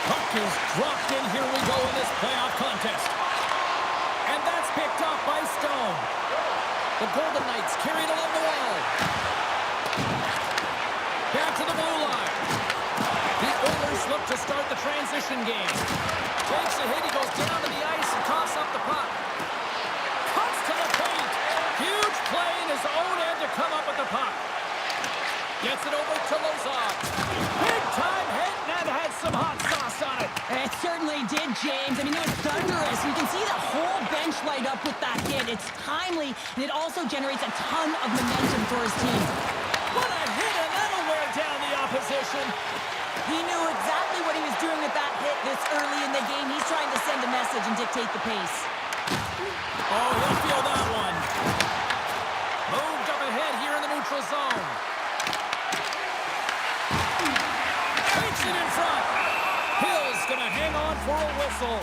Puck is dropped in. Here we go in this playoff contest. And that's picked off by Stone. The Golden Knights carry it along the wall. Back to the blue line. The Oilers look to start the transition game. Takes a hit. He goes down to the ice and coughs up the puck. Cuts to the paint. Huge play in his own end to come up with the puck. Gets it over to Lozon. Big time hit, and that had some hot sauce on it. It certainly did, James. I mean, it was thunderous. You can see the whole bench light up with that hit. It's timely, and it also generates a ton of momentum for his team. What a hit, and that'll wear down the opposition. He knew exactly what he was doing with that hit this early in the game. He's trying to send a message and dictate the pace. Oh, he'll feel that one. Moved up ahead here in the neutral zone. Takes it in front. Hill's going to hang on for a whistle.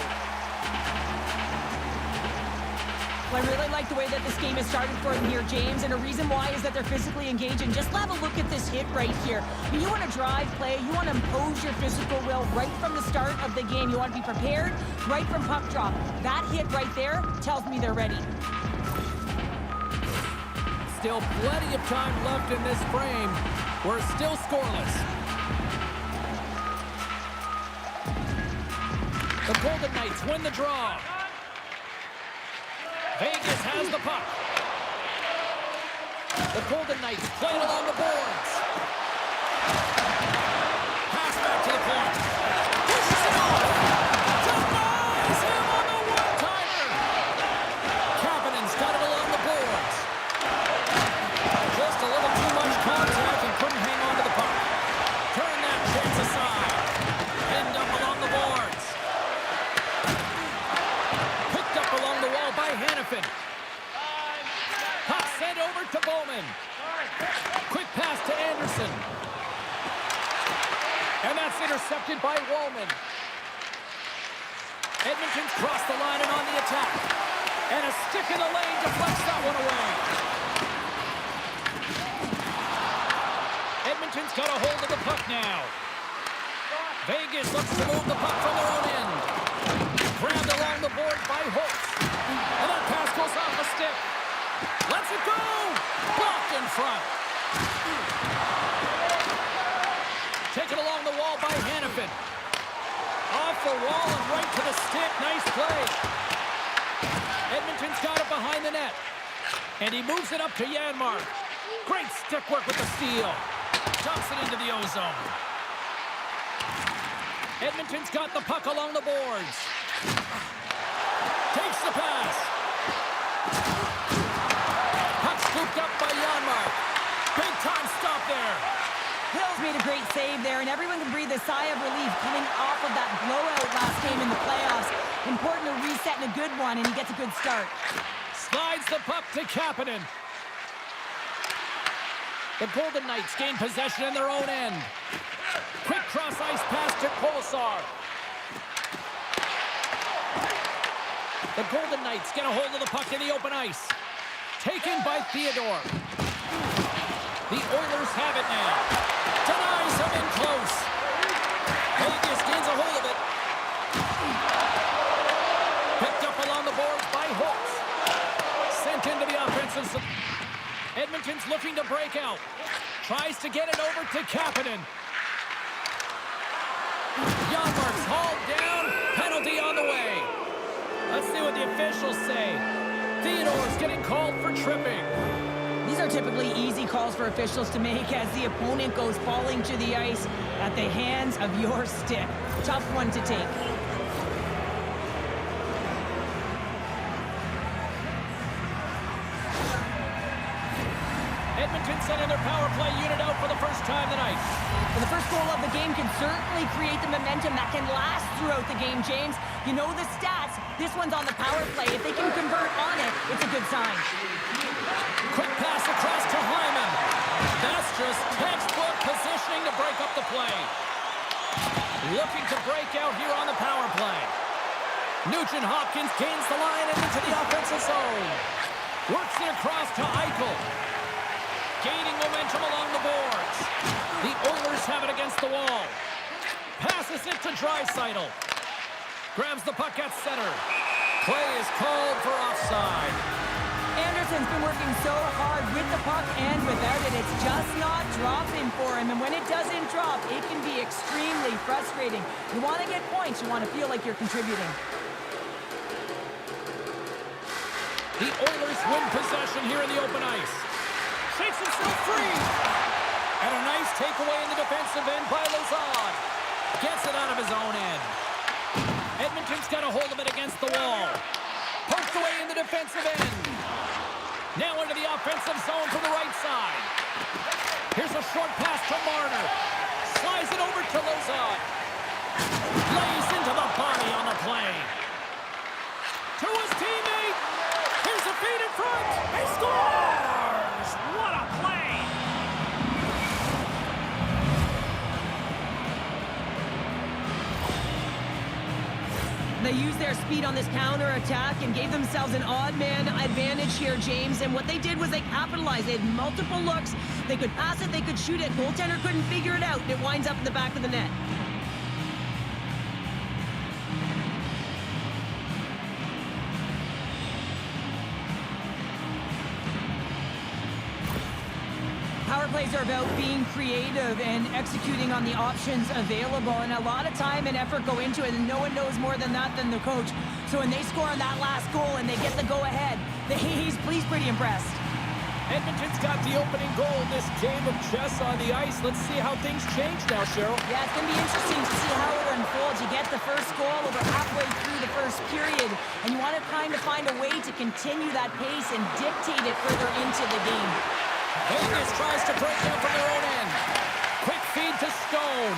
Well, I really like the way that this game has started for them here, James, and a reason why is that they're physically engaging. Just have a look at this hit right here. I mean, you want to drive play, you want to impose your physical will right from the start of the game. You want to be prepared right from puck drop. That hit right there tells me they're ready. Still plenty of time left in this frame. We're still scoreless. The Golden Knights win the draw. Vegas has the puck. The Golden Knights play it along the boards. Pass back to the point. Pushes it off. Denies him on the one-timer. Kapanen's got it along the boards. Just a little too much contact and couldn't hang on to the puck. Turn that chance aside. End up along the boards. Picked up along the wall by Hannafin. Puck sent over to Bowman. Quick pass to Anderson. And that's intercepted by Wallman. Edmonton's crossed the line and on the attack. And a stick in the lane deflects that one away. Edmonton's got a hold of the puck now. Vegas looks to move the puck from their own end. Grabbed along the board by Holtz. And that pass goes off a stick. Lets it go! Blocked in front. Taken along the wall by Hannafin. Off the wall and right to the stick. Nice play. Edmonton's got it behind the net. And he moves it up to Janmark. Great stick work with the steal. Dumps it into the ozone. Edmonton's got the puck along the boards. Takes the pass. Puck scooped up by Janmark. Big time stop there. Hill's made a great save there, and everyone can breathe a sigh of relief coming off of that blowout last game in the playoffs. Important to reset in a good one, and he gets a good start. Slides the puck to Kapanen. The Golden Knights gain possession in their own end. Quick cross-ice pass to Kolesar. The Golden Knights get a hold of the puck in the open ice. Taken by Theodore. The Oilers have it now. Denies him in close. Vegas gains a hold of it. Picked up along the boards by Holtz. Sent into the offensive zone. Edmonton's looking to break out. Tries to get it over to Kapanen. Janmark's hauled down. Penalty on the way. Let's see what the officials say. Theodore's getting called for tripping. These are typically easy calls for officials to make as the opponent goes falling to the ice at the hands of your stick. Tough one to take. Edmonton sending their power play unit out for the first time tonight. Well, the first goal of the game can certainly create the momentum that can last throughout the game, James. You know the stats. This one's on the power play. If they can convert on it, it's a good sign. Quick pass across to Hyman. That's just textbook positioning to break up the play. Looking to break out here on the power play. Nugent-Hopkins gains the line and into the offensive zone. Works it across to Eichel. Gaining momentum along the boards. The Oilers have it against the wall. Passes it to Draisaitl. Grabs the puck at center. Play is called for offside. Anderson's been working so hard with the puck and without it. It's just not dropping for him. And when it doesn't drop, it can be extremely frustrating. You want to get points. You want to feel like you're contributing. The Oilers win possession here in the open ice. Shakes himself free. And a nice takeaway in the defensive end by Lazard. Gets it out of his own end. Edmonton's got a hold of it against the wall. Poked away in the defensive end. Now into the offensive zone from the right side. Here's a short pass to Marner. Slides it over to Lazard. Lays into the body on the play. To his teammate. Here's a feed in front. He scores! What a play! They used their speed on this counter-attack and gave themselves an odd man advantage here, James. And what they did was they capitalized. They had multiple looks. They could pass it, they could shoot it. Goaltender couldn't figure it out. It winds up in the back of the net. Power plays are about being creative and executing on the options available, and a lot of time and effort go into it, and no one knows more than that than the coach. So when they score on that last goal and they get the go-ahead, he's pretty impressed. Edmonton's got the opening goal in this game of chess on the ice. Let's see how things change now, Cheryl. Yeah, it's going to be interesting to see how it unfolds. You get the first goal over halfway through the first period, and you want to kind of find a way to continue that pace and dictate it further into the game. Vegas tries to break down from their own end. Quick feed to Stone.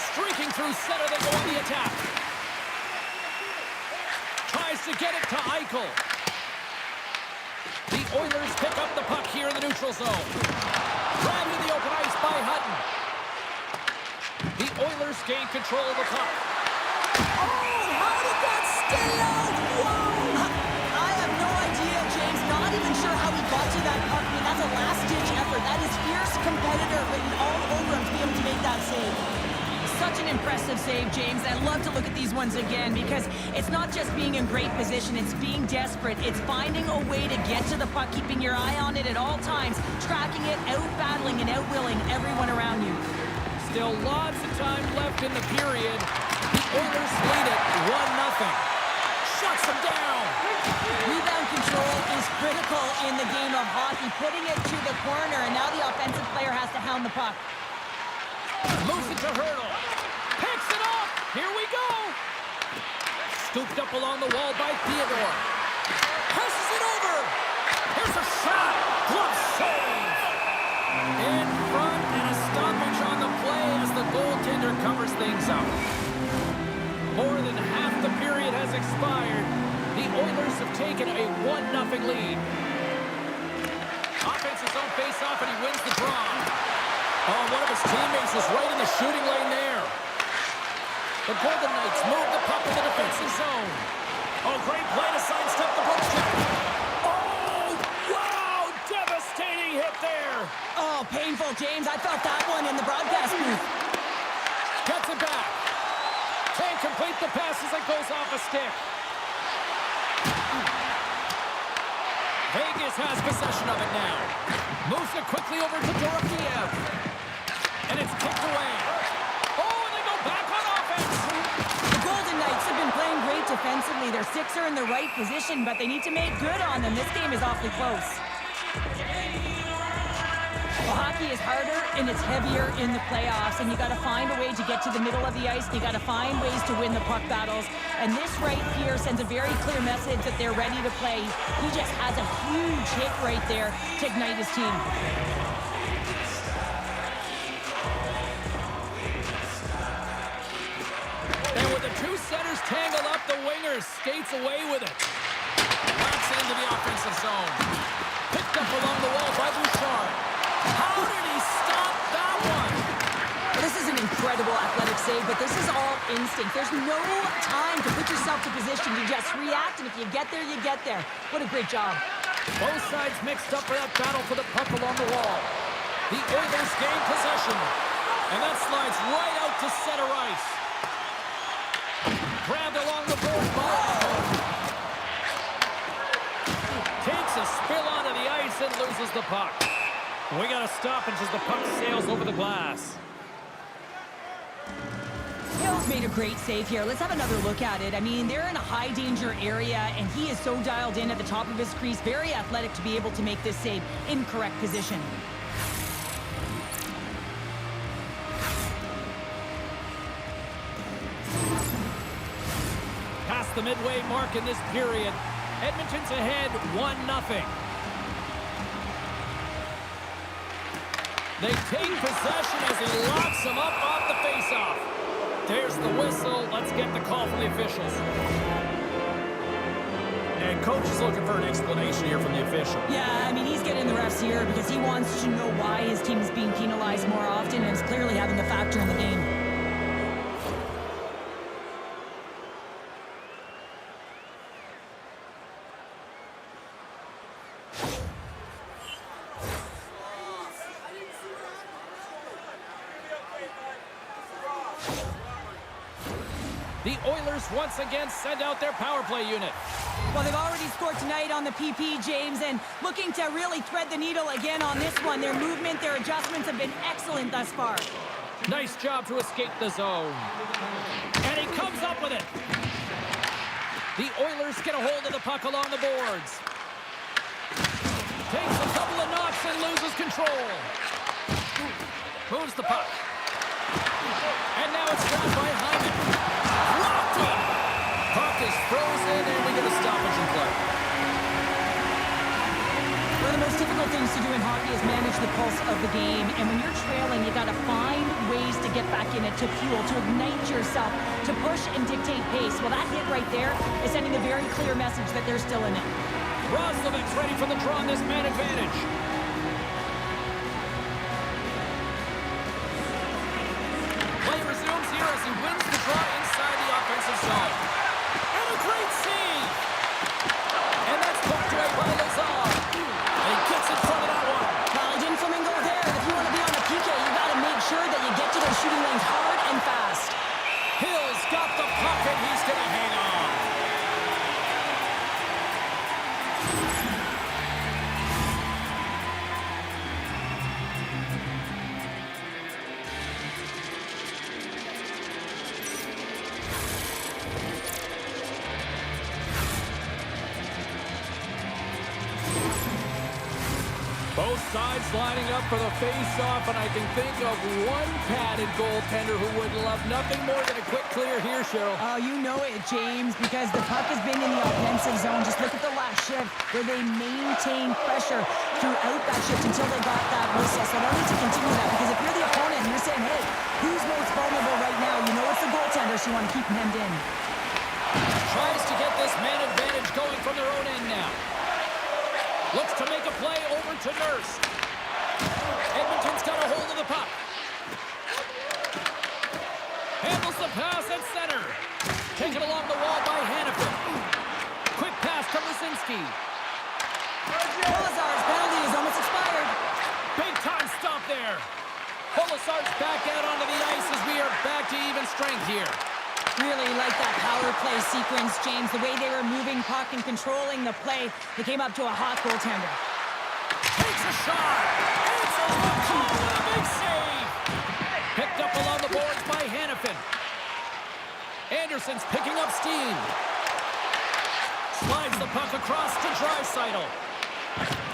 Streaking through center, they go on the attack. Tries to get it to Eichel. The Oilers pick up the puck here in the neutral zone. Grabbed in the open ice by Hutton. The Oilers gain control of the puck. Oh, how did that stay out? Whoa! I have no idea, James. Not even sure how he got to that puck. I mean, that's a last-ditch effort. That is fierce competitor written all over him to be able to make that save. Such an impressive save, James. I love to look at these ones again because it's not just being in great position. It's being desperate. It's finding a way to get to the puck, keeping your eye on it at all times, tracking it, out-battling and out-willing everyone around you. Still lots of time left in the period. The Oilers lead it 1-0. Shuts them down. Rebound control is critical in the game of hockey. Putting it to the corner, and now the offensive player has to hound the puck. Moves it to Hurdle. Picks it up. Here we go. Scooped up along the wall by Theodore. Passes it over. Here's a shot. Glove save. In front and a stoppage on the play as the goaltender covers things up. More than half the period has expired. The Oilers have taken a 1-0 lead. Offensive zone face-off, and he wins the draw. Oh, one of his teammates is right in the shooting lane there. The Golden Knights move the puck in the defensive zone. Oh, great play to sidestep the post check. Oh, wow! Devastating hit there. Oh, painful, James. I felt that one in the broadcast booth. Cuts it back. Can't complete the pass as it goes off a stick. Vegas has possession of it now. Moves it quickly over to Dorofeev. And it's kicked away. Oh, and they go back on offense. The Golden Knights have been playing great defensively. Their six are in the right position, but they need to make good on them. This game is awfully close. Well, hockey is harder and it's heavier in the playoffs, and you got to find a way to get to the middle of the ice. You got to find ways to win the puck battles, and this right here sends a very clear message that they're ready to play. He just has a huge hit right there to ignite his team. And with the two centers tangled up, the winger skates away with it. Knocks it into the offensive zone. Picked up along the wall by Bouchard. How did he stop that one? Well, this is an incredible athletic save, but this is all instinct. There's no time to put yourself to position. You just react, and if you get there, you get there. What a great job. Both sides mixed up for that battle for the puck along the wall. The Oilers gain possession. And that slides right out to center ice. Grabbed along the board by takes a spill onto the ice and loses the puck. We got a stoppage as the puck sails over the glass. Hill's made a great save here. Let's have another look at it. I mean, they're in a high-danger area, and he is so dialed in at the top of his crease. Very athletic to be able to make this save in correct position. Past the midway mark in this period, Edmonton's ahead 1-0. They take possession as he locks him up off the faceoff. There's the whistle. Let's get the call from the officials. And coach is looking for an explanation here from the official. Yeah, I mean, he's getting the refs here because he wants to know why his team is being penalized more often, and it's clearly having a factor in the game. The Oilers once again send out their power play unit. Well, they've already scored tonight on the PP, James, and looking to really thread the needle again on this one. Their movement, their adjustments have been excellent thus far. Nice job to escape the zone. And he comes up with it. The Oilers get a hold of the puck along the boards. Takes a couple of knocks and loses control. Moves the puck. And now it's grabbed by Hyman. Locked up. Puck is frozen, and we get a stoppage in play. One of the most difficult things to do in hockey is manage the pulse of the game. And when you're trailing, you got to find ways to get back in it, to fuel, to ignite yourself, to push and dictate pace. Well, that hit right there is sending a very clear message that they're still in it. Roslovic's ready for the draw on this man advantage. Play resumes here as he wins the draw inside the offensive zone. And a great save! And that's poked away by Lazar. And he gets in front of that one. Well, he didn't flamingo there. If you want to be on the PK, you got to make sure that you get to those shooting lanes hard and fast. Hill's got the puck, and he's going to hang on. Both sides lining up for the face-off, and I can think of one padded goaltender who would love nothing more than a quick clear here, Cheryl. Oh, you know it, James, because the puck has been in the offensive zone. Just look at the last shift where they maintained pressure throughout that shift until they got that whistle. So they'll need to continue that, because if you're the opponent and you're saying, hey, who's most vulnerable right now? You know it's the goaltender, so you want to keep him hemmed in. Tries to get this man advantage going from their own end now. Looks to make a play over to Nurse. Edmonton's got a hold of the puck. Handles the pass at center. Taken along the wall by Hannafin. Quick pass to Lisinski. Polazar's penalty is almost expired. Big time stop there. Polazar's back out onto the ice as we are back to even strength here. Really like that power play sequence, James. The way they were moving puck and controlling the play, they came up to a hot goaltender. Takes a shot. It's a look home and a big save. Picked up along the boards by Hannafin. Anderson's picking up steam. Slides the puck across to Draisaitl.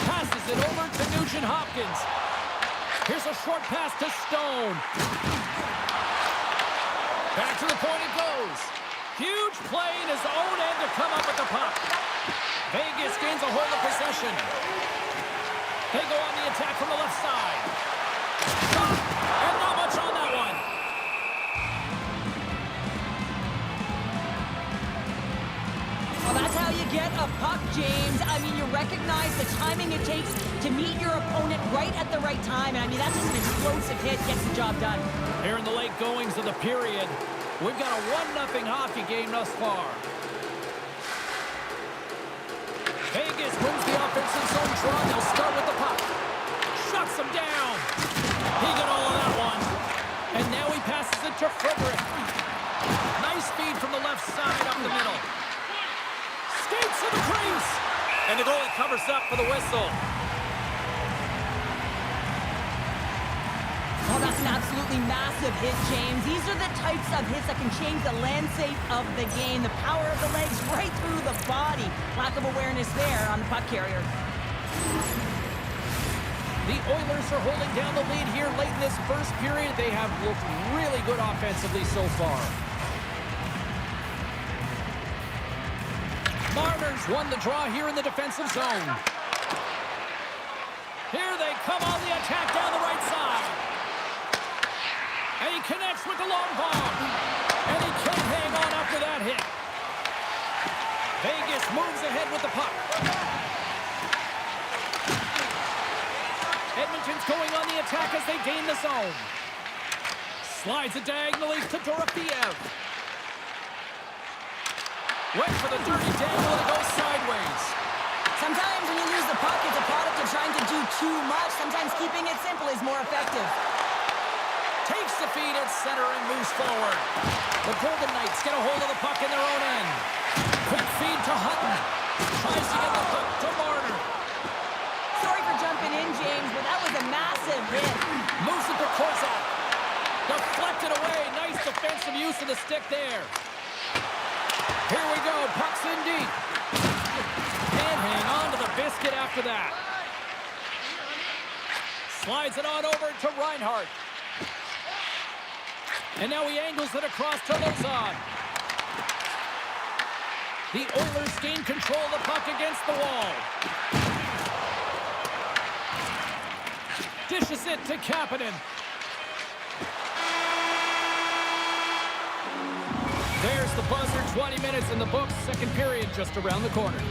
Passes it over to Nugent-Hopkins. Here's a short pass to Stone. Back to the point it goes. Huge play in his own end to come up with the puck. Vegas gains a hold of possession. They go on the attack from the left side. Shot, and not much on that one. Well, that's how you get a puck, James. I mean, you recognize the timing it takes to meet your opponent right at the right time. And I mean, that's just an explosive hit, gets the job done. Here in the late goings of the period, we've got a 1-0 hockey game thus far. Vegas wins the offensive zone draw. They'll start with the puck. Shuts him down. He got all of that one. And now he passes it it to Frederick. Nice feed from the left side up the middle. Skates to the crease. And the goalie covers up for the whistle. Oh, that's an absolutely massive hit, James. These are the types of hits that can change the landscape of the game. The power of the legs right through the body. Lack of awareness there on the puck carrier. The Oilers are holding down the lead here late in this first period. They have looked really good offensively so far. Marner's won the draw here in the defensive zone. Here they come on the attack down the right side. And he connects with the long bomb. And he can't hang on after that hit. Vegas moves ahead with the puck. Edmonton's going on the attack as they gain the zone. Slides it diagonally to Dorofeev. Went for the dirty dangle and it goes sideways. Sometimes when you lose the puck, it's a product of trying to do too much. Sometimes keeping it simple is more effective. Takes the feed at center and moves forward. The Golden Knights get a hold of the puck in their own end. Quick feed to Hutton. Tries to get the puck to Marner. Sorry for jumping in, James, but that was a massive hit. Moves it to Korzak. Deflected away. Nice defensive use of the stick there. Here we go. Puck's in deep. Can't hang on to the biscuit after that. Slides it on over to Reinhart. And now he angles it across to Lozon. The Oilers gain control of the puck against the wall. Dishes it to Kapanen. There's the buzzer. 20 minutes in the books. Second period just around the corner.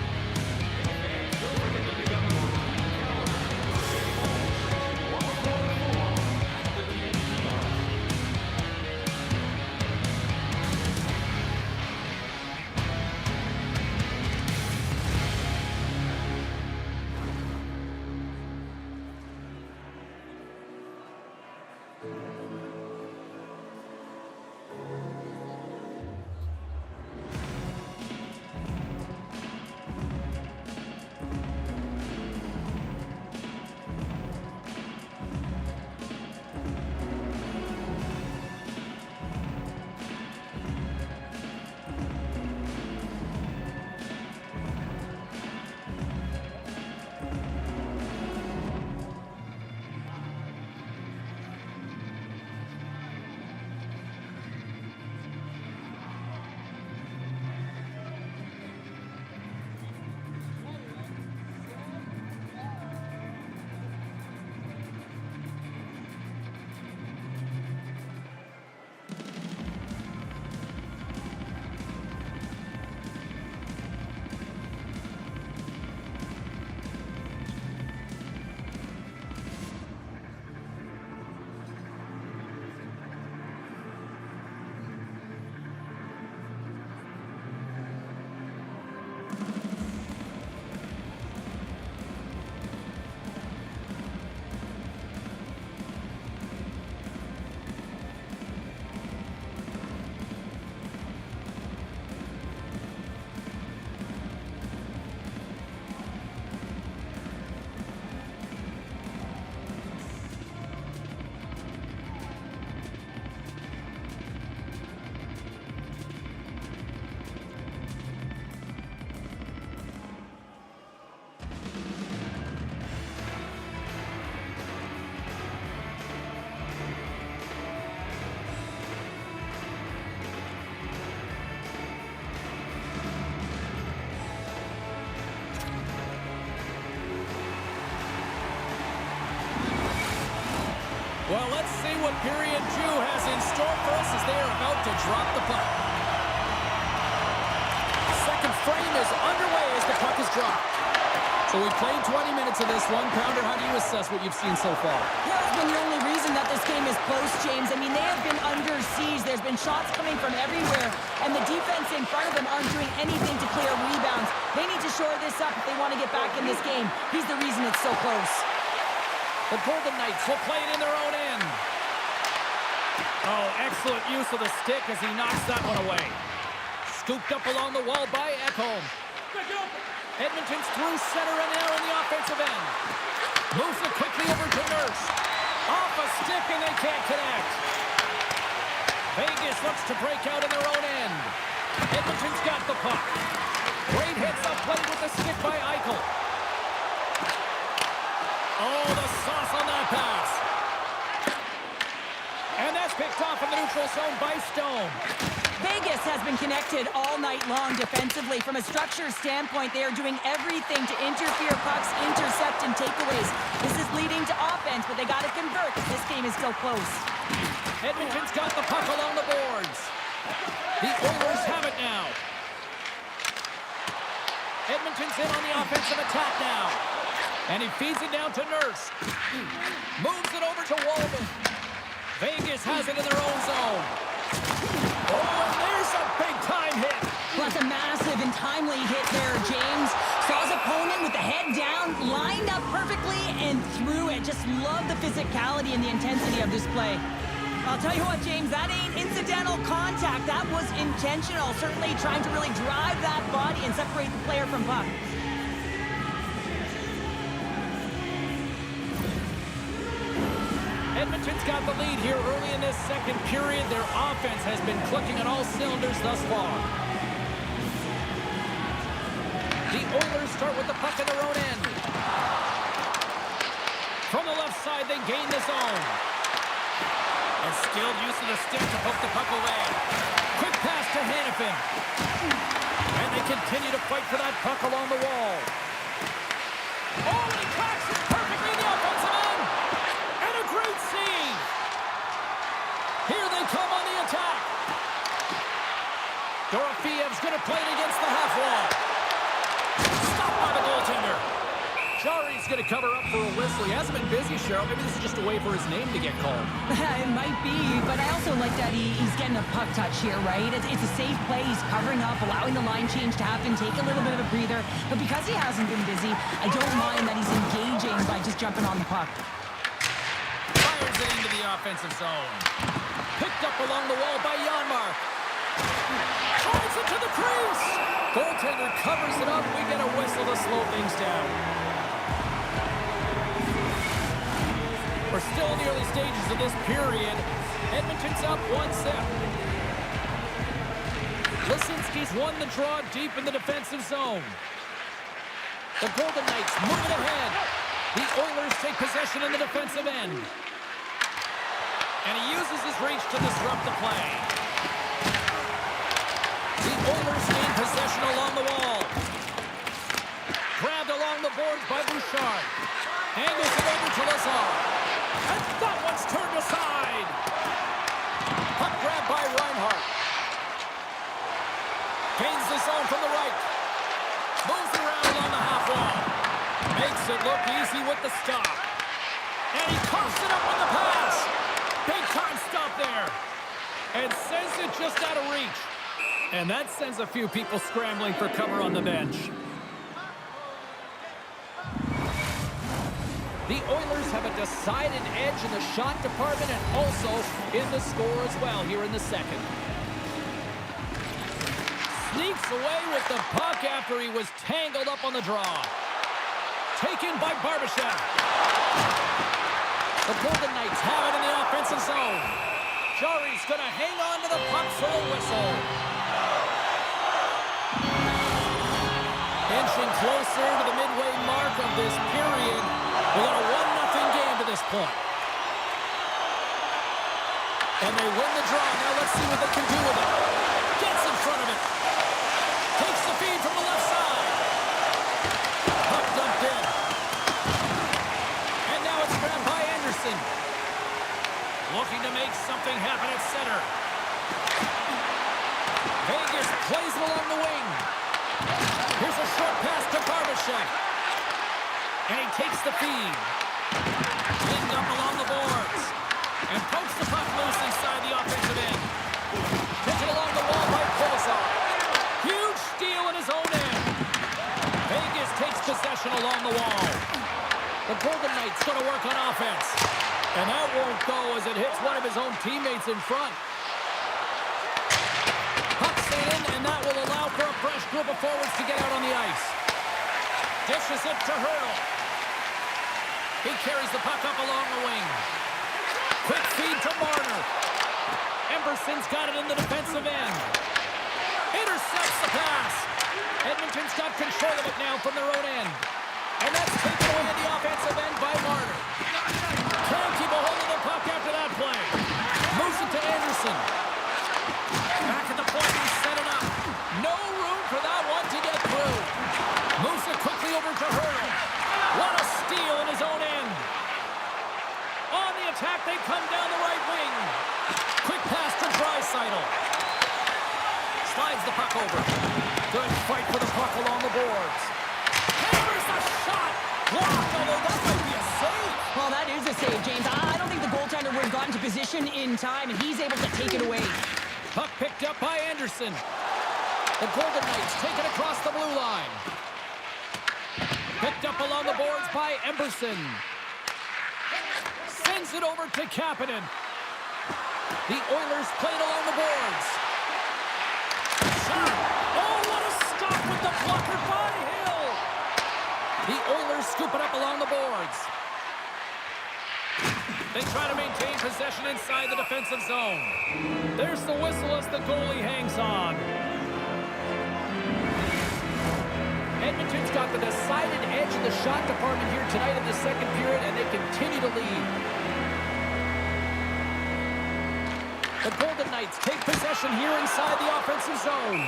Well, let's see what period 2 has in store for us as they are about to drop the puck. Second frame is underway as the puck is dropped. So we played 20 minutes of this one. Pounder, how do you assess what you've seen so far? Yeah, it's been the only reason that this game is close, James. I mean, they have been under siege. There's been shots coming from everywhere, and the defense in front of them aren't doing anything to clear rebounds. They need to shore this up if they want to get back in this game. He's the reason it's so close. The Golden Knights will play it in their own end. Oh, excellent use of the stick as he knocks that one away. Scooped up along the wall by Ekholm. Edmonton's through center and now in the offensive end. Moves it quickly over to Nurse. Off a stick and they can't connect. Vegas looks to break out in their own end. Edmonton's got the puck. Great heads-up play with the stick by Eichel. Oh, the sauce on that pass. And that's picked off in the neutral zone by Stone. Vegas has been connected all night long defensively. From a structure standpoint, they are doing everything to interfere pucks, intercept, and takeaways. This is leading to offense, but they got to convert. This game is still close. Edmonton's got the puck along the boards. The Oilers have it now. Edmonton's in on the offensive attack now. And he feeds it down to Nurse. Moves it over to Walden. Vegas has it in their own zone. Oh, and there's a big-time hit. Well, that's a massive and timely hit there, James. Saw his opponent with the head down, lined up perfectly, and threw it. Just love the physicality and the intensity of this play. I'll tell you what, James, that ain't incidental contact. That was intentional. Certainly trying to really drive that body and separate the player from puck. Edmonton's got the lead here early in this second period. Their offense has been clicking on all cylinders thus far. The Oilers start with the puck in their own end. From the left side, they gain the zone. And skilled use of the stick to poke the puck away. Quick pass to Hanifin. And they continue to fight for that puck along the wall. Oh, and he cracks it perfectly in the offensive end. And a great save. Here they come on the attack. Dorofiev's going to play it against the half wall. Stopped by the goaltender. Jari's going to cover up for a whistle. He hasn't been busy, Cheryl. Maybe this is just a way for his name to get called. It might be, but I also like that he's getting a puck touch here, right? It's a safe play. He's covering up, allowing the line change to happen, take a little bit of a breather. But because he hasn't been busy, I don't mind that he's engaging by just jumping on the puck. Fires it into the offensive zone. Picked up along the wall by Janmark. Drives it to the crease. Goaltender covers it up. We get a whistle to slow things down. We're still in the early stages of this period. Edmonton's up 1-0. Lisinski's won the draw deep in the defensive zone. The Golden Knights move it ahead. The Oilers take possession in the defensive end. And he uses his reach to disrupt the play. The Oilers gain possession along the wall. Grabbed along the boards by Bouchard. Angles it over to Lazar. And that one's turned aside. Puck grab by Reinhart. Gains the zone from the right. Moves around on the half wall. Makes it look easy with the stop. And he coughs it up with the pass. Big time stop there. And sends it just out of reach. And that sends a few people scrambling for cover on the bench. The Oilers have a decided edge in the shot department and also in the score as well here in the second. Sneaks away with the puck after he was tangled up on the draw. Taken by Barbashev. The Golden Knights have it in the offensive zone. Jari's going to hang on to the puck for a whistle. Inching closer to the midway mark of this period. We got a 1-0 game to this point. And they win the draw. Now let's see what they can do with it. Gets in front of it. Takes the feed from the left side. Puck dumped in. And now it's grabbed by Anderson. Looking to make something happen at center. Vegas plays it along the wing. Here's a short pass to Barbashev. And he takes the feed. Pinned up along the boards. And pokes the puck loose inside the offensive end. Taken along the wall by Kolosov. Huge steal in his own end. Vegas takes possession along the wall. The Golden Knights going to work on offense. And that won't go as it hits one of his own teammates in front. Puck's in, and that will allow for a fresh group of forwards to get out on the ice. Dishes it to Hurdle. He carries the puck up along the wing. Quick feed to Marner. Emberson's got it in the defensive end. Intercepts the pass. Edmonton's got control of it now from their own end. And that's taken away in the offensive end by Marner. Can't keep a hold of the puck after that play. Moves it to Anderson. Back at the point, he's set it up. No room for that one to get through. Moves it quickly over to Hurdle. What a steal in his own end. On the attack, they come down the right wing. Quick pass to Draisaitl. Slides the puck over. Good fight for the puck along the boards. Hammers the shot. Blocked, although that might be a save. Well, that is a save, James. I don't think the goaltender would have gotten to position in time, and he's able to take it away. Puck picked up by Anderson. The Golden Knights take it across the blue line. Picked up along the boards by Emberson. Sends it over to Kapanen. The Oilers play it along the boards. Shot. Oh, what a stop with the blocker by Hill. The Oilers scoop it up along the boards. They try to maintain possession inside the defensive zone. There's the whistle as the goalie hangs on. Edmonton's got the decided edge in the shot department here tonight in the second period, and they continue to lead. The Golden Knights take possession here inside the offensive zone.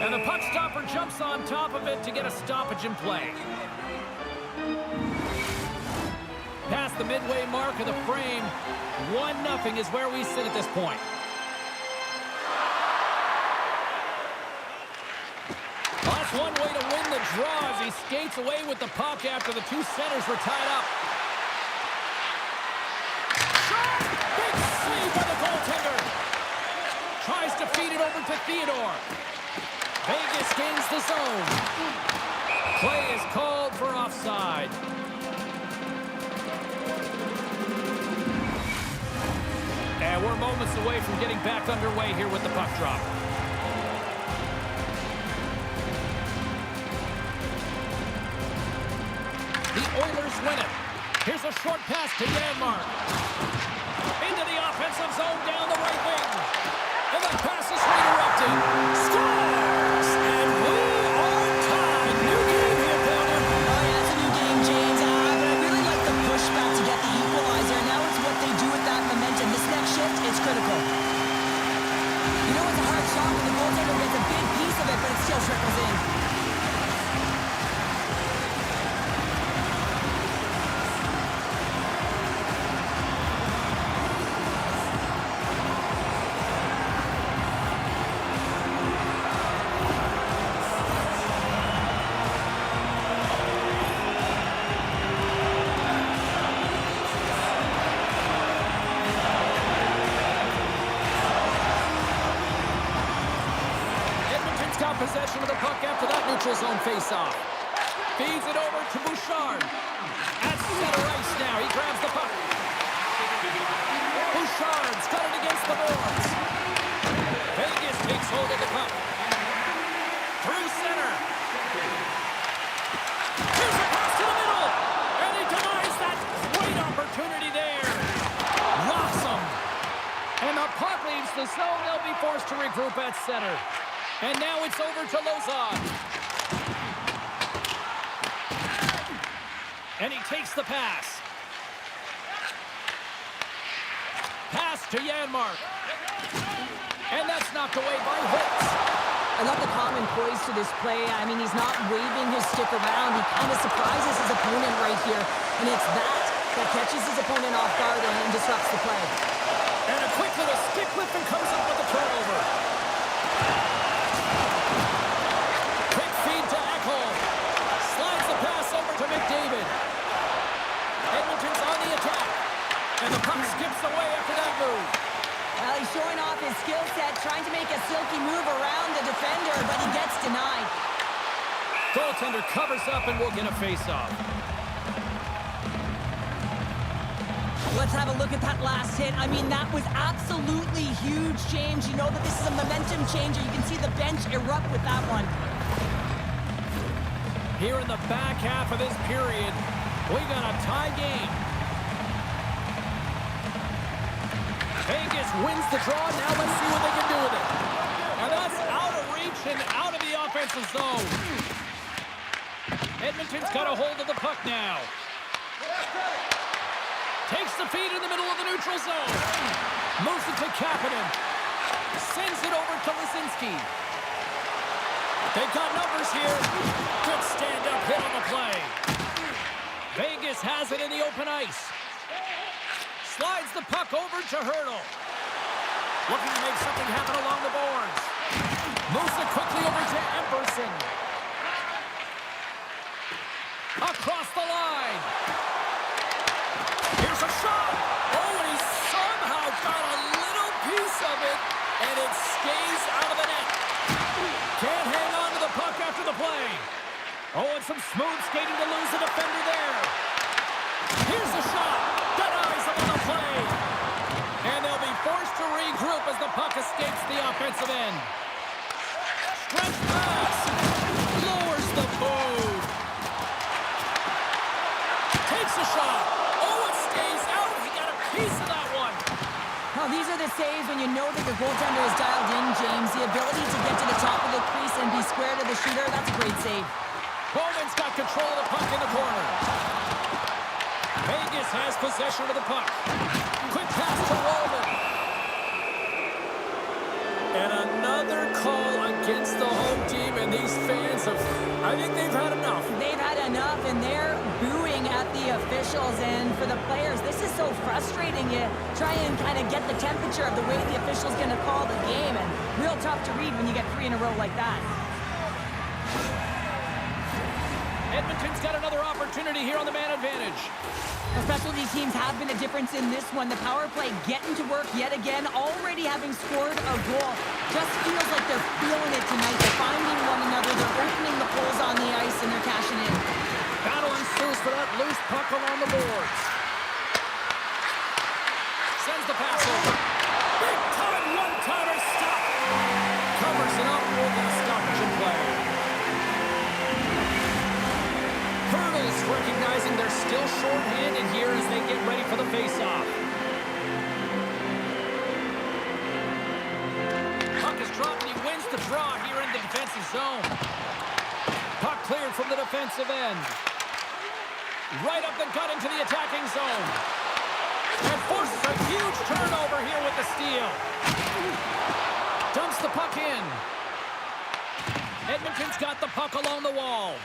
And the puck stopper jumps on top of it to get a stoppage in play. Past the midway mark of the frame, 1-0 is where we sit at this point. That's one way to win the draw as he skates away with the puck after the two centers were tied up. Shot! Big save by the goaltender. Tries to feed it over to Theodore. Vegas gains the zone. Play is called for offside. And we're moments away from getting back underway here with the puck drop. The Oilers win it. Here's a short pass to Janmark. Into the offensive zone down the right wing. And the pass is redirected. Scores! And we are tied. New game here, Bowden. Oh, yeah, it's a new game, James. But I really like the pushback to get the equalizer. And now it's what they do with that momentum. This next shift is critical. You know, it's a hard shot when the goaltender gets a big piece of it, but it still trickles in. Possession of the puck after that neutral zone face-off. Feeds it over to Bouchard. At center ice now. He grabs the puck. Bouchard's got it against the boards. Vegas takes hold of the puck. Through center. Here's a pass to the middle. And he denies that. Great opportunity there. Rocks him. And the puck leaves the zone. They'll be forced to regroup at center. And now it's over to Lozon. And he takes the pass. Pass to Janmark. And that's knocked away by Hitz. I love the calm and poise to this play. I mean, he's not waving his stick around. He kind of surprises his opponent right here. And it's that catches his opponent off guard and disrupts the play. And a quick little stick lift and comes up with the turnover. To McDavid. Edmonton's on the attack. And the puck skips away after that move. Well, he's showing off his skill set, trying to make a silky move around the defender, but he gets denied. Goaltender covers up and we'll get a face-off. Let's have a look at that last hit. I mean, that was absolutely huge, James. You know that this is a momentum changer. You can see the bench erupt with that one. Here in the back half of this period, we got a tie game. Vegas wins the draw. Now let's see what they can do with it. And that's out of reach and out of the offensive zone. Edmonton's got a hold of the puck now. Takes the feed in the middle of the neutral zone. Moves it to Kapanen. Sends it over to Lisinski. They've got numbers here. Good stand-up hit on the play. Vegas has it in the open ice. Slides the puck over to Hurdle. Looking to make something happen along the boards. Moves it quickly over to Emberson. Across the line. Here's a shot. Oh, and he somehow got a little piece of it, and it stays out of the net. Can't hang on to the puck after the play. Oh, and some smooth skating to lose the defender there. Here's the shot. Denies him on the play. And they'll be forced to regroup as the puck escapes the offensive end. Stretch pass. Lowers the boot. Takes a shot. Oh, it stays out. He got a piece of that one. Now, these are the saves when you know that your goaltender is dialed in, James. The ability to get to the top of the crease and be square to the shooter, that's a great save. Bowman's got control of the puck in the corner. Vegas has possession of the puck. Quick pass to Roman. And another call against the home team, and these fans have, I think they've had enough. They've had enough, and they're booing at the officials. And for the players, this is so frustrating. You try and kind of get the temperature of the way the official's going to call the game, and real tough to read when you get 3 in a row like that. Edmonton's got another opportunity here on the man advantage. Specialty teams have been a difference in this one. The power play getting to work yet again, already having scored a goal. Just feels like they're feeling it tonight. They're finding one another. They're opening the holes on the ice, and they're cashing in. Battle ensues for that loose puck along the boards. Sends the pass over. Big time one-timer stop. Covers it up with a stoppage in play. Hurdles recognizing they're still short-handed here as they get ready for the face-off. Puck is dropped and he wins the draw here in the defensive zone. Puck cleared from the defensive end. Right up the gut into the attacking zone. And forces a huge turnover here with the steal. Dumps the puck in. Edmonton's got the puck along the wall.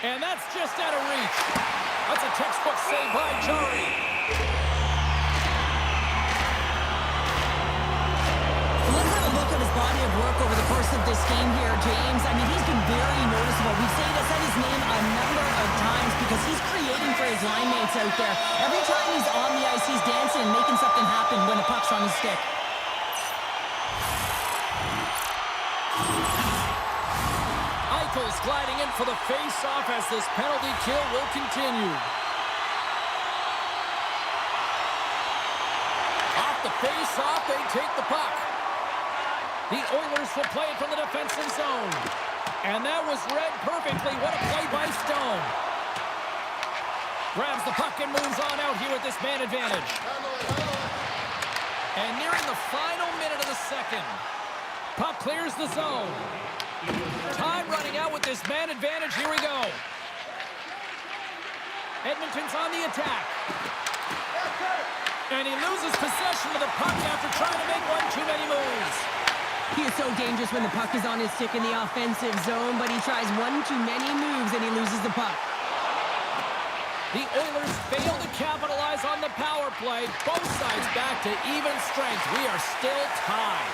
And that's just out of reach. That's a textbook save by Jari. Let's have a look at his body of work over the course of this game here, James. I mean, he's been very noticeable. We've said his name a number of times because he's creating for his line mates out there. Every time he's on the ice, he's dancing and making something happen when the puck's on his stick. Eichel's gliding in for the face-off as this penalty kill will continue. Off the face-off, they take the puck. The Oilers will play it from the defensive zone. And that was read perfectly. What a play by Stone. Grabs the puck and moves on out here with this man advantage. And nearing the final minute of the second. Puck clears the zone. Time running out with this man advantage. Here we go. Edmonton's on the attack. And he loses possession of the puck after trying to make one too many moves. He is so dangerous when the puck is on his stick in the offensive zone, but he tries one too many moves and he loses the puck. The Oilers fail to capitalize on the power play. Both sides back to even strength. We are still tied.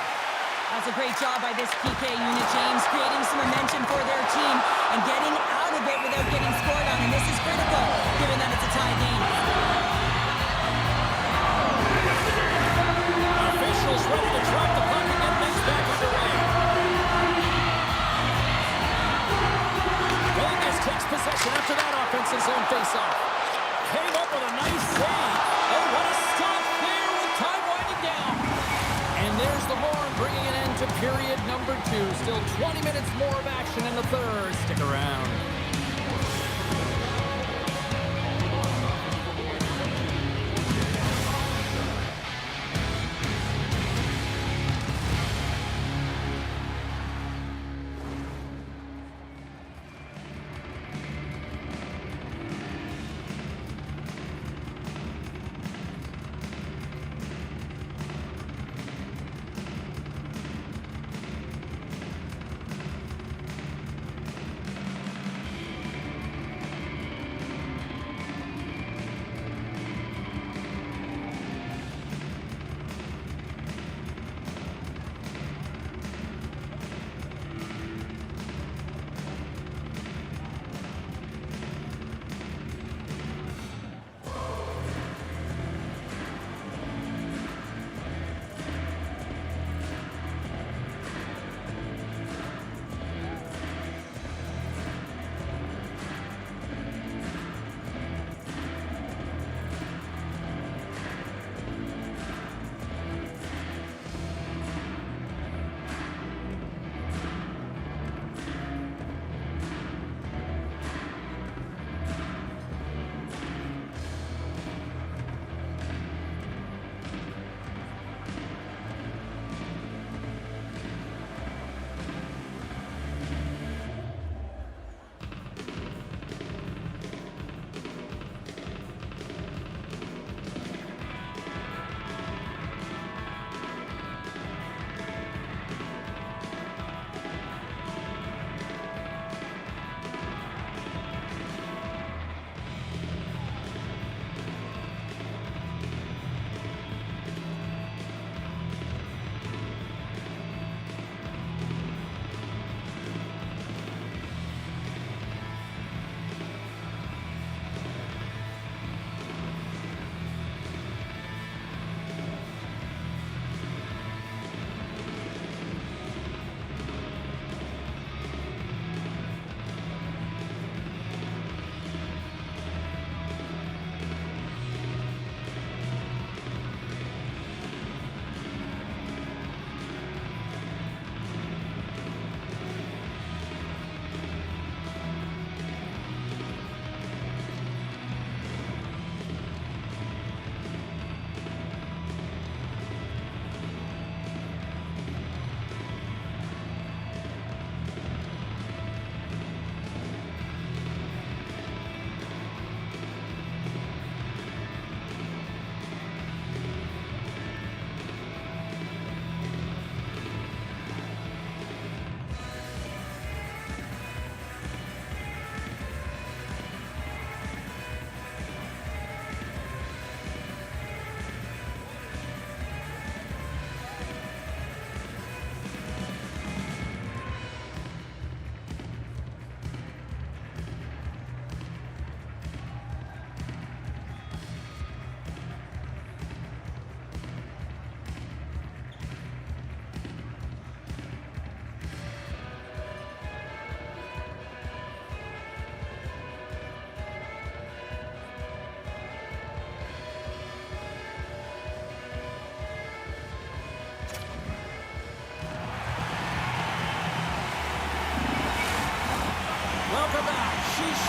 That's a great job by this PK unit, James, creating some momentum for their team and getting out of it without getting scored on. And this is critical, given that it's a tie game. Officials ready to drop the puck and get things back underway. Vegas takes possession after that offensive zone faceoff. Came up with a nice save. Oh, what a Still 20 minutes more of action in the third. Stick around.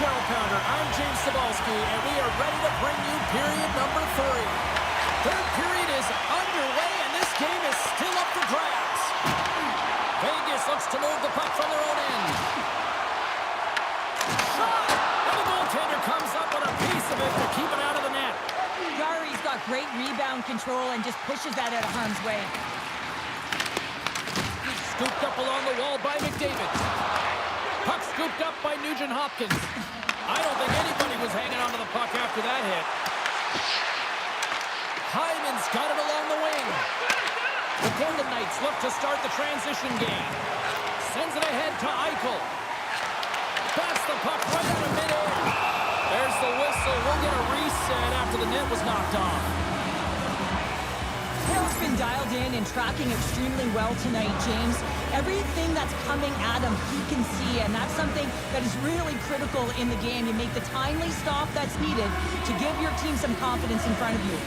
Shell Pounder. I'm James Cebulski, and we are ready to bring you period number 3. Third period is underway, and this game is still up for grabs. Vegas looks to move the puck from their own end. Shot! And the goaltender comes up with a piece of it to keep it out of the net. Yari's got great rebound control and just pushes that out of harm's way. Scooped up along the wall by McDavid. Puck scooped up by Nugent-Hopkins. I don't think anybody was hanging onto the puck after that hit. Hyman's got it along the wing. The Golden Knights look to start the transition game. Sends it ahead to Eichel. Bats the puck right out of midair. There's the whistle. We'll get a reset after the net was knocked off. Hill's been dialed in and tracking extremely well tonight, James. Everything that's coming at him, he can see, and that's something that is really critical in the game. You make the timely stop that's needed to give your team some confidence in front of you.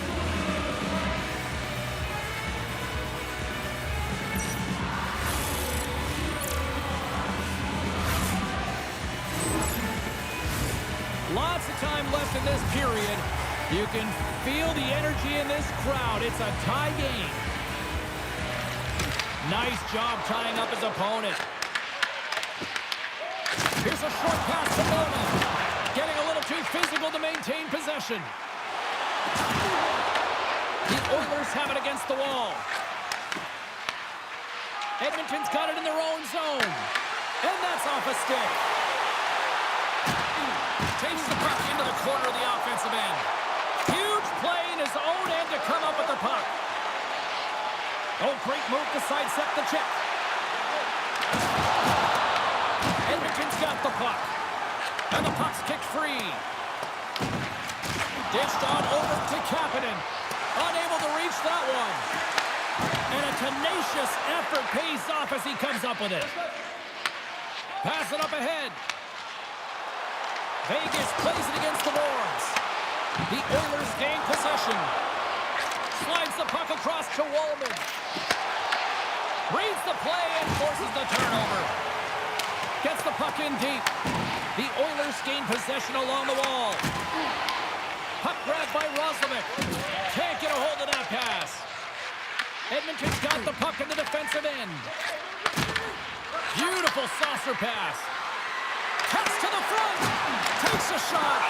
time left in this period. You can feel the energy in this crowd. It's a tie game. Nice job tying up his opponent. Here's a short pass to Mona. Getting a little too physical to maintain possession. The Oilers have it against the wall. Edmonton's got it in their own zone. And that's off a stick. Takes the puck into the corner of the offensive end. Huge play in his own end to come up with the puck. Oh, great move to sidestep the check. Edmonton's got the puck. And the puck's kicked free. Dished on over to Kapanen. Unable to reach that one. And a tenacious effort pays off as he comes up with it. Pass it up ahead. Vegas plays it against the boards. The Oilers gain possession. Slides the puck across to Wallman. Reads the play and forces the turnover. Gets the puck in deep. The Oilers gain possession along the wall. Puck grabbed by Roslovic. Can't get a hold of that pass. Edmonton's got the puck in the defensive end. Beautiful saucer pass. Cuts to the front. Takes a shot.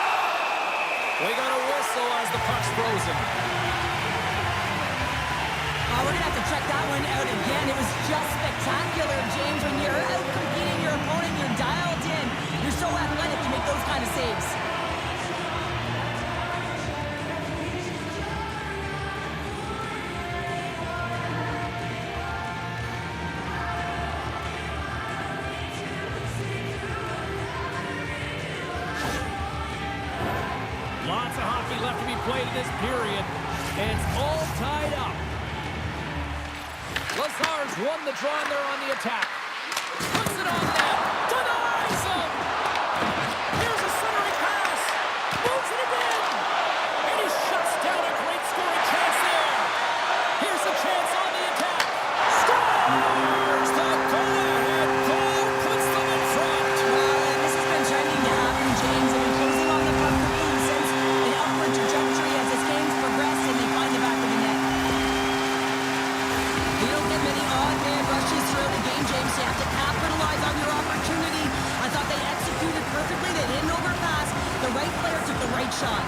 We got a whistle as the puck's frozen. We're going to have to check that one out again. It was just spectacular, James. When you're out competing your opponent, you're dialed in. You're so athletic to make those kind of saves. Lots of hockey left to be played in this period. And it's all tied up. Lazar's won the draw and they're on the attack. Puts it on net. Denies him. Here's a centering pass. Moves it again. And he shuts down a great scoring chance there. Here's a chance on the attack. Scores! The go-ahead goal puts them in front. And this has been trending to happen, James. They've been closing on the puck for me since an upward trajectory as this game's progressed and they find the back of the net. You don't get many odd man rushes throughout a game, James. You have to capitalize on your opportunity. I thought they executed perfectly. They didn't overpass. The right player took the right shot.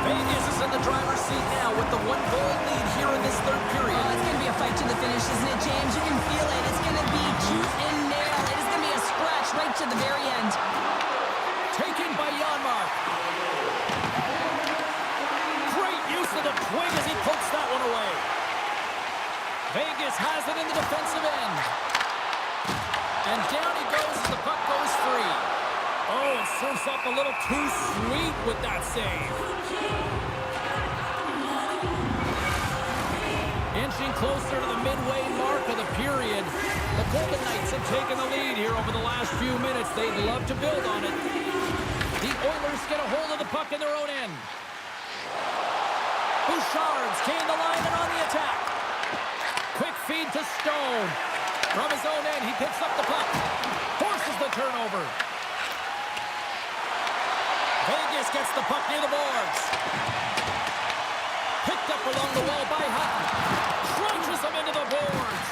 Vegas is in the driver's seat now with the one-goal lead here in this third period. Oh, it's going to be a fight to the finish, isn't it, James? You can feel it. It's going to be tooth and nail. It is going to be a scratch right to the very end. Taken by Janmark. Great use of the twig as he pokes that one away. Vegas has it in the defensive end. And down he goes as the puck goes free. Oh, it serves up a little too sweet with that save. Inching closer to the midway mark of the period. The Golden Knights have taken the lead here over the last few minutes. They'd love to build on it. The Oilers get a hold of the puck in their own end. Bouchard's gained the line and on the attack. Quick feed to Stone. From his own end, he picks up the puck. Forces the turnover. Vegas gets the puck near the boards. Picked up along the wall by Hutton. Crunches him into the boards.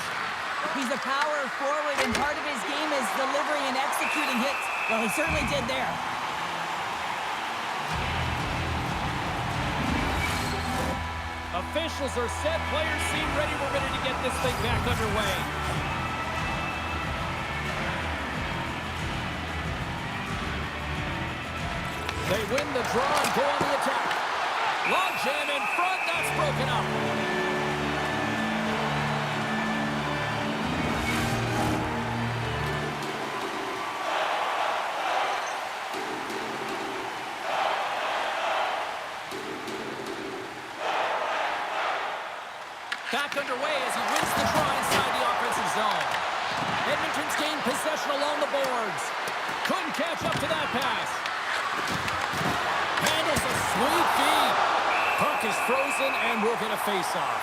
He's a power forward, and part of his game is delivering and executing hits. Well, he certainly did there. Officials are set. Players seem ready. We're ready to get this thing back underway. They win the draw and go on the attack. Long jam in front. That's broken up. Back underway as he wins the draw inside the offensive zone. Edmonton's gained possession along the boards. Couldn't catch up to that pass. Handles a sweet feed. frozen, and we'll get a face-off.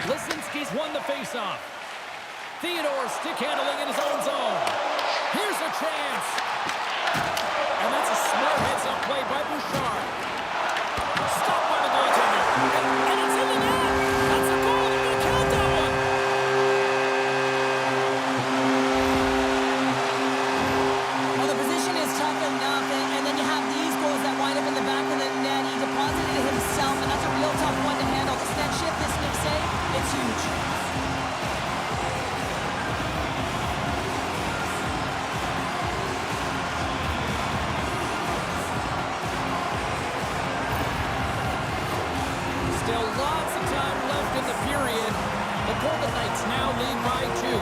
Lisinski's won the face-off. Theodore stick handling in his own zone. Here's a chance. And that's a smart heads-up play by Bouchard. Stopped by the goaltender. And it's in the net. That's a goal. They're going to count that one. Well, the position is tough enough, and then you have these goals that wind up in the back of the net. He deposited it himself, and that's a real tough one to handle. This net shift, this Nick save, it's huge. Still lots of time left in the period. The Golden Knights now lead by 2.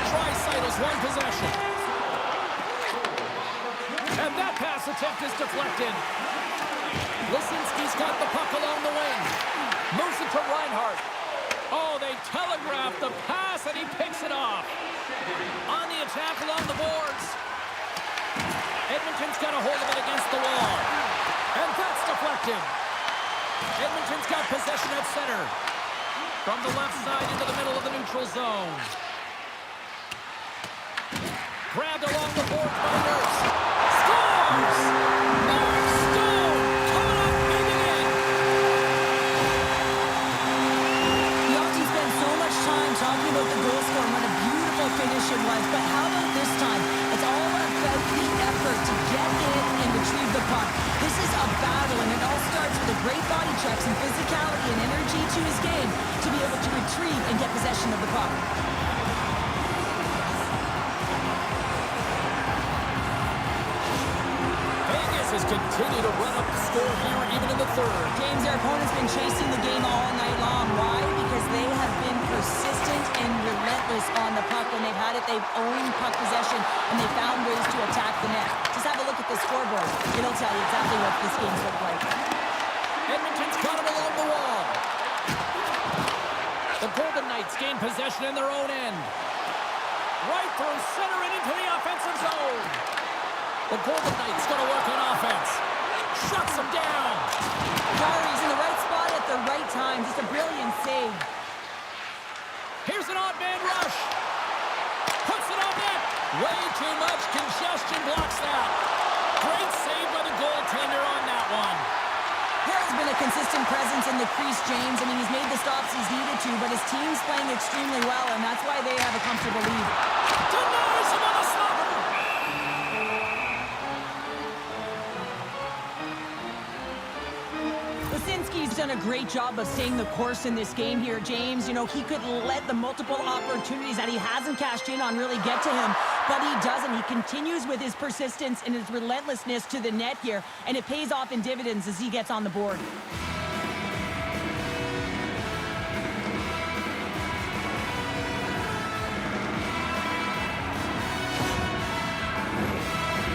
Tricytle's one possession. And that pass attempt is deflected. Lisinski's got the puck along the wing. Moves it to Reinhart. Oh, they telegraph the pass, and he picks it off. On the attack along the boards. Edmonton's got a hold of it against the wall. And that's deflected. Edmonton's got possession at center. From the left side into the middle of the neutral zone. Grabbed along the board by Nurse. Scores! Mark Stone coming up big again. We often spend so much time talking about the goal score and what a beautiful finish it was, but how about this time? It's all about the effort to get in and retrieve the puck. This is a battle, and it all starts with a great body check, some physicality and energy to his game to be able to retrieve and get possession of the puck. Vegas has continued to run up the score here even in the third. James, their opponent's been chasing the game all night long. Why? Because they have been persistent and relentless on the puck. When they've had it, they've owned puck possession, and they found ways to attack the net. Just have a look at the scoreboard. It'll tell you exactly what this game's looked like. Edmonton's got him along the wall. The Golden Knights gain possession in their own end. Right through center and into the offensive zone. The Golden Knights going to work on offense. Shuts them down. Kyrie's in the right spot at the right time. Just a brilliant save. Here's an odd man rush. Puts it on net. Way too much congestion blocks that. Great save by the goaltender on that one. Harry's been a consistent presence in the crease, James. I mean, he's made the stops he's needed to, but his team's playing extremely well, and that's why they have a comfortable lead. Denies him on the slapper. Lisinski's done a great job of staying the course in this game here, James. You know, he could let the multiple opportunities that he hasn't cashed in on really get to him, but he doesn't. He continues with his persistence and his relentlessness to the net here, and it pays off in dividends as he gets on the board.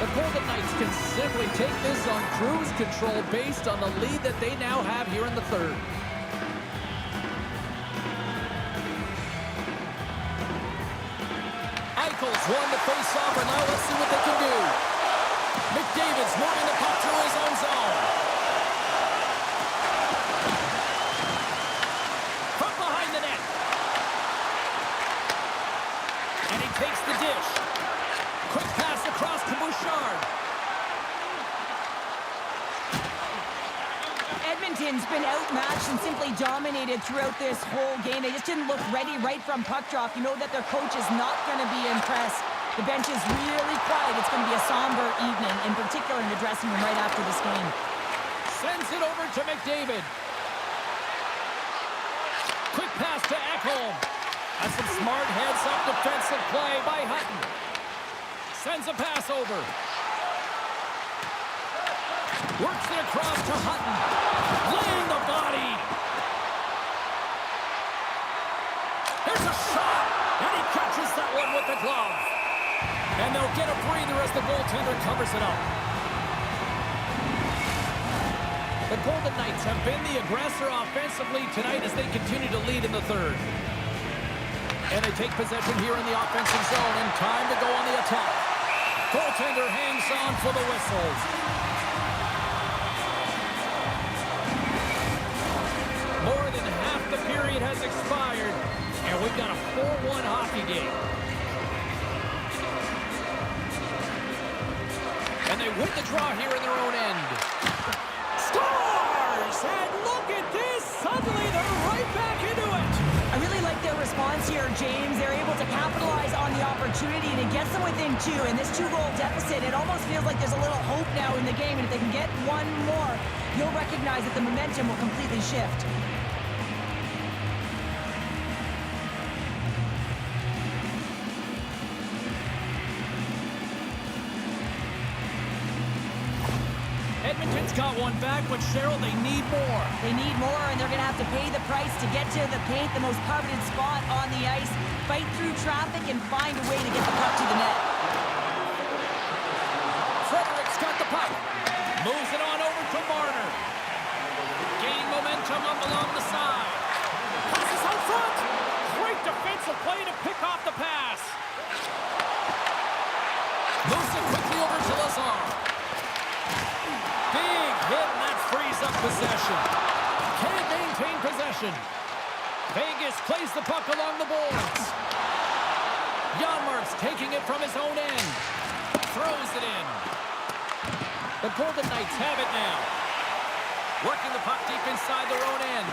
The Golden Knights can simply take this on cruise control based on the lead that they now have here in the third. Eichel's won the face-off, and now let's see what they can do. McDavid's moving the puck through his own zone. From behind the net. And he takes the dish. Quick pass across to Bouchard. Edmonton's been outmatched and simply dominated throughout this whole game. They just didn't look ready right from puck drop. You know that their coach is not going to be impressed. The bench is really quiet. It's going to be a somber evening, in particular in the dressing room right after this game. Sends it over to McDavid. Quick pass to Ekholm. That's some smart heads-up defensive play by Hutton. Sends a pass over. Works it across to Hutton. Laying the body. Here's a shot. And he catches that one with the glove. And they'll get a breather as the goaltender covers it up. The Golden Knights have been the aggressor offensively tonight as they continue to lead in the third. And they take possession here in the offensive zone, and time to go on the attack. Goaltender hangs on for the whistles. More than half the period has expired, and we've got a 4-1 hockey game. And they win the draw here in their own end. Scores! And look at this! Suddenly they're right back into it! I really like their response here, James. They're able to capitalize on the opportunity, and it gets them within two. And this two-goal deficit, it almost feels like there's a little hope now in the game. And if they can get one more, you'll recognize that the momentum will completely shift. Edmonton's got one back, but Cheryl, they need more. They need more, and they're going to have to pay the price to get to the paint, the most coveted spot on the ice, fight through traffic, and find a way to get the puck to the net. Frederick's got the puck. Moves it on over to Marner. Gaining momentum up along the side. Passes out front. Great defensive play to pick off the pass. Moves it quickly over to Lazar. Big hit, and that frees up possession. Can't maintain possession. Vegas plays the puck along the boards. Janmark's taking it from his own end. Throws it in. The Golden Knights have it now. Working the puck deep inside their own end.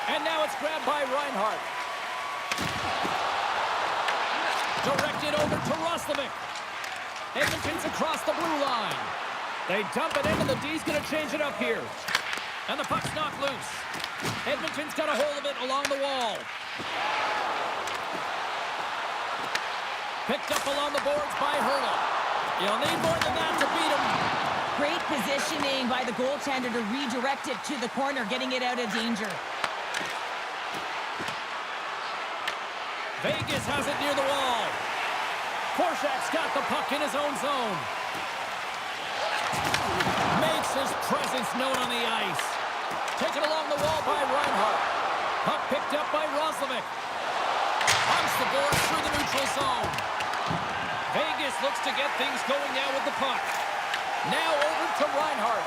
And now it's grabbed by Reinhart. Directed over to Roslovic. Edmonton's across the blue line. They dump it in, and the D's going to change it up here. And the puck's knocked loose. Edmonton's got a hold of it along the wall. Picked up along the boards by Hurdle. You'll need more than that to beat him. Great positioning by the goaltender to redirect it to the corner, getting it out of danger. Vegas has it near the wall. Korshak's got the puck in his own zone. Makes his presence known on the ice. Taken along the wall by Reinhart. Puck picked up by Roslovic. Hunts the board through the neutral zone. Vegas looks to get things going now with the puck. Now over to Reinhart.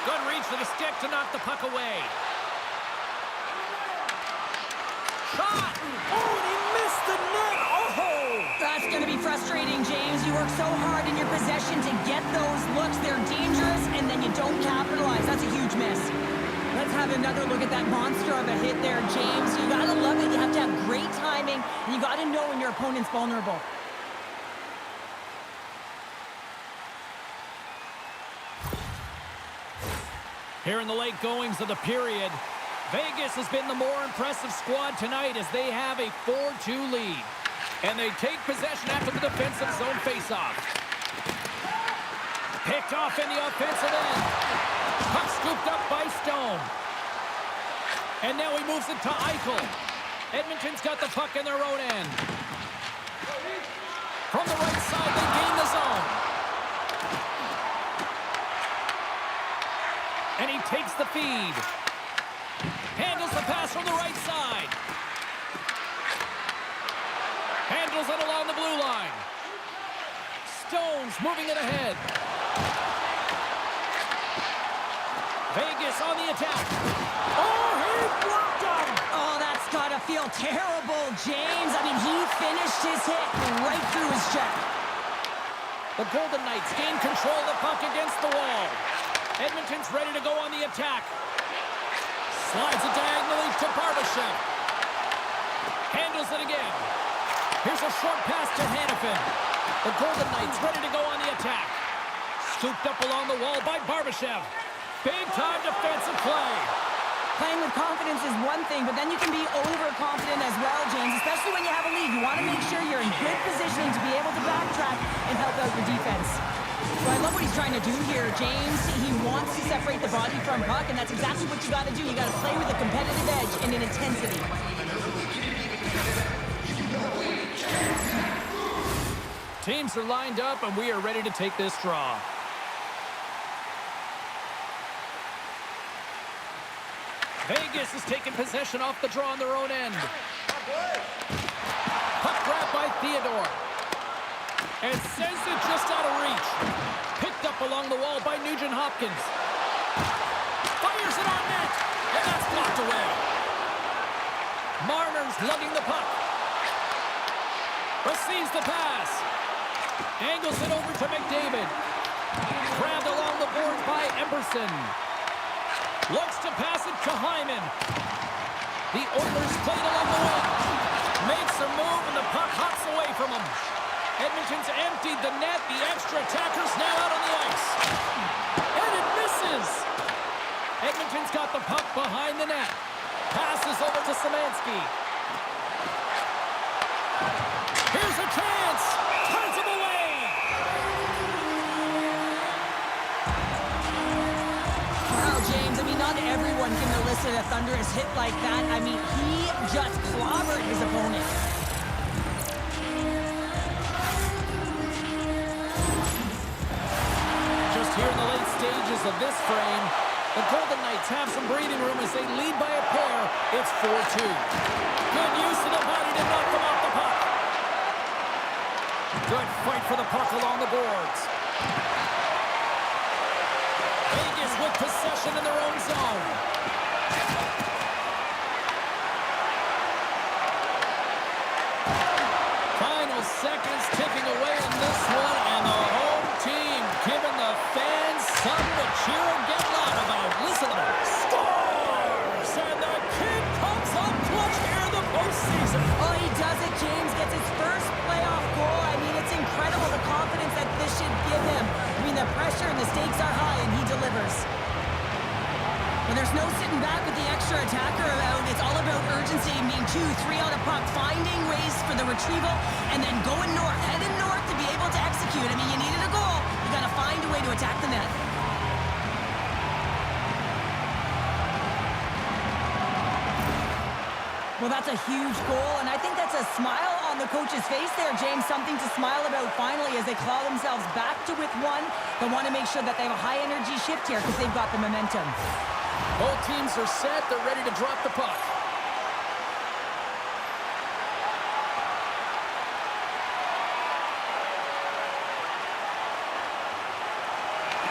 Good reach for the stick to knock the puck away. Shot! Oh, and he missed the net! Oh! That's going to be frustrating, James. You work so hard in your possession to get those looks. They're dangerous, and then you don't capitalize. That's a huge miss. Let's have another look at that monster of a hit there, James. You got to love it. You have to have great timing, and you got to know when your opponent's vulnerable. Here in the late goings of the period, Vegas has been the more impressive squad tonight as they have a 4-2 lead. And they take possession after the defensive zone faceoff. Picked off in the offensive end. Puck scooped up by Stone. And now he moves it to Eichel. Edmonton's got the puck in their own end. From the right side, they gain the zone. And he takes the feed. Handles the pass from the right side. Handles it along the blue line. Stone's moving it ahead. Vegas on the attack. Oh, he blocked him! Oh, that's got to feel terrible, James. I mean, he finished his hit right through his check. The Golden Knights gain control of the puck against the wall. Edmonton's ready to go on the attack. Slides it diagonally to Barbashev. Handles it again. Here's a short pass to Hanifin. The Golden Knights ready to go on the attack. Scooped up along the wall by Barbashev. Big-time defensive play. Playing with confidence is one thing, but then you can be overconfident as well, James, especially when you have a lead. You want to make sure you're in good positioning to be able to backtrack and help out your defense. So I love what he's trying to do here, James. He wants to separate the body from puck, and that's exactly what you got to do. You got to play with a competitive edge and an intensity. Teams are lined up, and we are ready to take this draw. Vegas is taking possession off the draw on their own end. Puck grab by Theodore. And sends it just out of reach. Picked up along the wall by Nugent-Hopkins. Fires it on net. And that's blocked away. Marner's lugging the puck. Receives the pass. Angles it over to McDavid. Grabbed along the boards by Emberson. Looks to pass it to Hyman. The Oilers played along the wing. Makes a move and the puck hops away from him. Edmonton's emptied the net. The extra attacker's now out on the ice. And it misses. Edmonton's got the puck behind the net. Passes over to Szymanski. Here's a chance. Turns him away. Wow, James, I mean, not everyone can elicit a thunderous hit like that. I mean, he just clobbered his opponent. Just here in the late stages of this frame, the Golden Knights have some breathing room as they lead by a pair. It's 4-2. Good use of the body to knock them off the puck. Good fight for the puck along the boards. Vegas with possession in their own zone. Final seconds ticking away in this one, and the home team giving the fans something to cheer and get loud about. Listen to them. Scores! And the kid comes up clutch here in the postseason. Oh, he does it, James. Gets his first playoff goal. I mean, it's incredible the confidence that this should give him. I mean, the pressure and the stakes are high, and he delivers. Well, there's no sitting back with the extra attacker out. It's all about urgency, being 2-3 on a puck, finding ways for the retrieval, and then going north, heading north to be able to execute. I mean, you needed a goal. You got to find a way to attack the net. Well, that's a huge goal, and I think that's a smile on the coach's face there, James. Something to smile about finally as they claw themselves back to with one. They want to make sure that they have a high-energy shift here because they've got the momentum. Both teams are set. They're ready to drop the puck.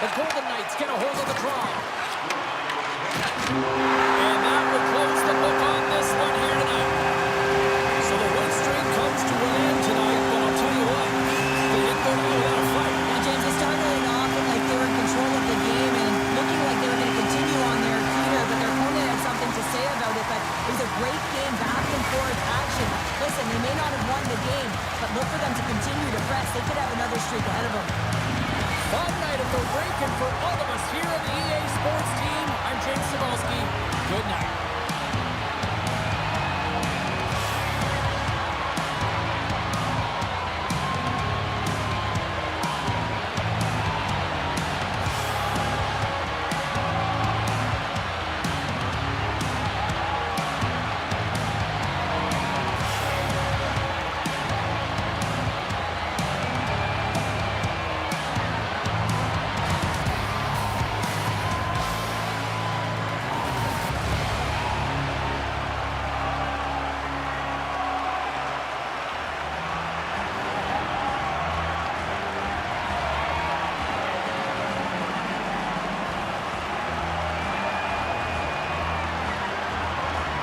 The Golden Knights get a hold of the draw. And that will close the book on this one here tonight. So the win streak comes to an end tonight, but I'll tell you what, they didn't go down without a fight. Now, James, they started off like they were in control of the game and looking like they were going to continue on their heater, but their opponent had something to say about it. But it was a great game, back and forth action. Listen, they may not have won the game, but look for them to continue to press. They could have another streak ahead of them. Fun night at the rink, and for all of us here on the EA Sports team, I'm James Cybulski. Good night.